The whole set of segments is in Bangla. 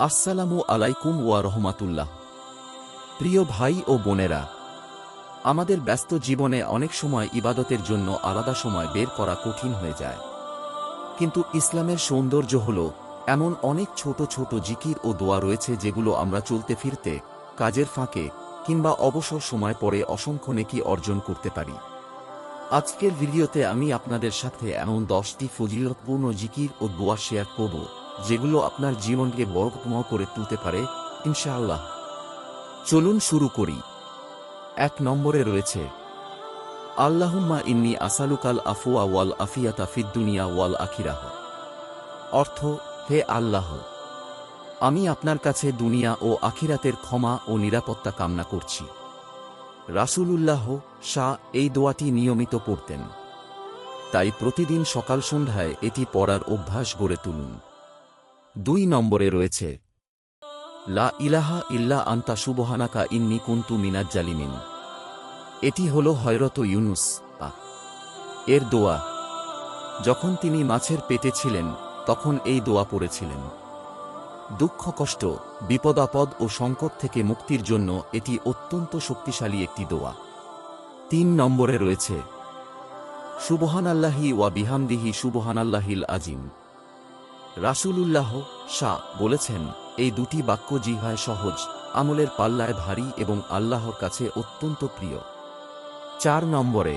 আসসালামু আলাইকুম ওয়া রহমাতুল্লাহ। প্রিয় ভাই ও বোনেরা, আমাদের ব্যস্ত জীবনে অনেক সময় ইবাদতের জন্য আলাদা সময় বের করা কঠিন হয়ে যায়। কিন্তু ইসলামের সৌন্দর্য হল এমন অনেক ছোট ছোট জিকির ও দোয়া রয়েছে যেগুলো আমরা চলতে ফিরতে, কাজের ফাঁকে কিংবা অবসর সময় পরে অসংখ্য নেকি অর্জন করতে পারি। আজকের ভিডিওতে আমি আপনাদের সাথে এমন 10টি ফজিলতপূর্ণ জিকির ও দোয়া শেয়ার করব যেগুলো আপনার জীবনকে বরকতময় করে তুলতে পারে ইনশাআল্লাহ। চলুন শুরু করি। 1 নম্বরে রয়েছে আল্লাহুম্মা ইন্নী আসালুকাল আফওয়া ওয়াল আফিয়াতা ফিদ দুনিয়া ওয়াল আখিরাহ। অর্থ, হে আল্লাহ, আমি আপনার কাছে দুনিয়া ও আখিরাতের ক্ষমা ও নিরাপত্তা কামনা করছি। রাসূলুল্লাহ শাহ এই দোয়াটি নিয়মিত পড়তেন, তাই প্রতিদিন সকাল সন্ধ্যায় এটি পড়ার অভ্যাস গড়ে তুলুন। 2 নম্বরে রয়েছে লা ইলাহা ইল্লা আনতা সুবহানাকা ইন্নী কুনতু মিনাজ জালিমিন। এটি হল হযরত ইউনুস এর দোয়া। যখন তিনি মাছের পেটে ছিলেন তখন এই দোয়া পড়েছিলেন। দুঃখ, কষ্ট, বিপদাপদ ও সংকট থেকে মুক্তির জন্য এটি অত্যন্ত শক্তিশালী একটি দোয়া। 3 নম্বরে রয়েছে সুবহানাল্লাহি ওয়া বিহামদিহি সুবহানাল্লাহিল আজিম। রাসূলুল্লাহ শাহ বলেছেন, এই দুটি বাক্য জিহ্বায় সহজ, আমলের পাল্লায় ভারী এবং আল্লাহর কাছে অত্যন্ত প্রিয়। 4 নম্বরে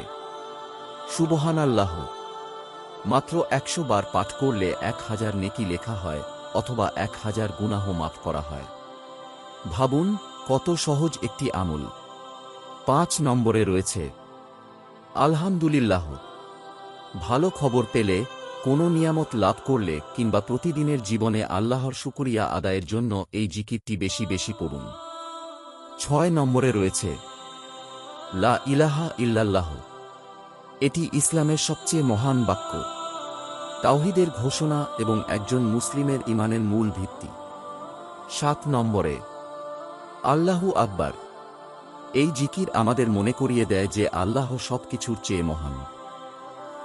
সুবহানাল্লাহ মাত্র 100 বার পাঠ করলে 1000 নেকি লেখা হয় অথবা 1000 গুনাহ মাফ করা হয়। ভাবুন কত সহজ একটি আমল। 5 নম্বরে রয়েছে আলহামদুলিল্লাহ। ভালো খবর পেলে, কোনো নিয়ামত লাভ করলে কিংবা প্রতিদিনের জীবনে আল্লাহর শুকরিয়া আদায়ের জন্য এই জিকিরটি বেশি বেশি পড়ুন। 6 নম্বরে রয়েছে লা ইলাহা ইল্লাল্লাহ। এটি ইসলামের সবচেয়ে মহান বাক্য, তাওহীদের ঘোষণা এবং একজন মুসলিমের ঈমানের মূল ভিত্তি। 7 নম্বরে আল্লাহু আকবার। এই জিকির আমাদের মনে করিয়ে দেয় যে আল্লাহ সবকিছুর চেয়ে মহান।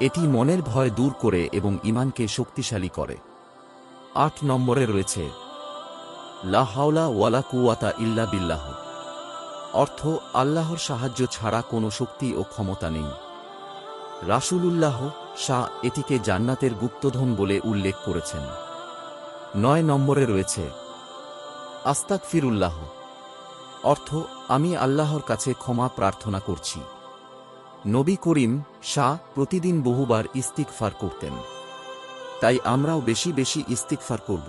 এটি মনের ভয় দূর করে এবং ঈমানকে শক্তিশালী করে। 8 নম্বরে রয়েছে লা হাওলা ওয়ালা কুওয়াতা ইল্লা বিল্লাহ। অর্থ, আল্লাহর সাহায্য ছাড়া কোনো শক্তি ও ক্ষমতা নেই। রাসূলুল্লাহ শাহ এটিকে জান্নাতের গুপ্তধন বলে উল্লেখ করেছেন। 9 নম্বরে রয়েছে আস্তাগফিরুল্লাহ। অর্থ, আমি আল্লাহর কাছে ক্ষমা প্রার্থনা করছি। নবী করিম শাহ প্রতিদিন বহুবার ইস্তিগফার করতেন, তাই আমরাও বেশি বেশি ইস্তিগফার করব।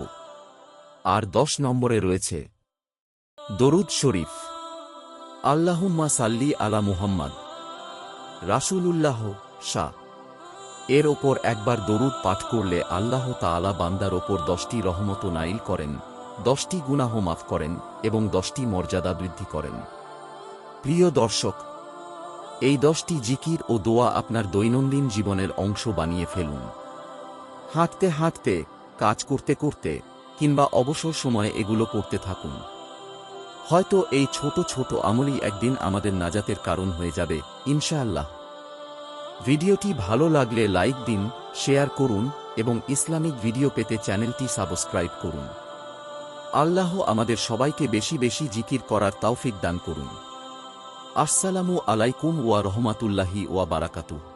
আর 10 নম্বরে রয়েছে দরুদ শরীফ। আল্লাহুম্মা সাল্লি আলা মুহাম্মাদ। রাসূলুল্লাহ শাহ এর ওপর একবার দরুদ পাঠ করলে আল্লাহ তাআলা বান্দার ওপর 10টি রহমত নাইল করেন, 10টি গুনাহ মাফ করেন এবং 10টি মর্যাদা বৃদ্ধি করেন। প্রিয় দর্শক, এই 10টি জিকির ও দোয়া আপনার দৈনন্দিন জীবনের অংশ বানিয়ে ফেলুন। হাঁটতে হাঁটতে, কাজ করতে করতে কিংবা অবসর সময়ে এগুলো করতে থাকুন। হয়তো এই ছোট ছোট আমলই একদিন আমাদের নাজাতের কারণ হয়ে যাবে ইনশাআল্লাহ। ভিডিওটি ভালো লাগলে লাইক দিন, শেয়ার করুন এবং ইসলামিক ভিডিও পেতে চ্যানেলটি সাবস্ক্রাইব করুন। আল্লাহ আমাদের সবাইকে বেশি বেশি জিকির করার তৌফিক দান করুন। আসসালামু আলাইকুম ওয়া রহমাতুল্লাহি ওয়া বারাকাতুহু।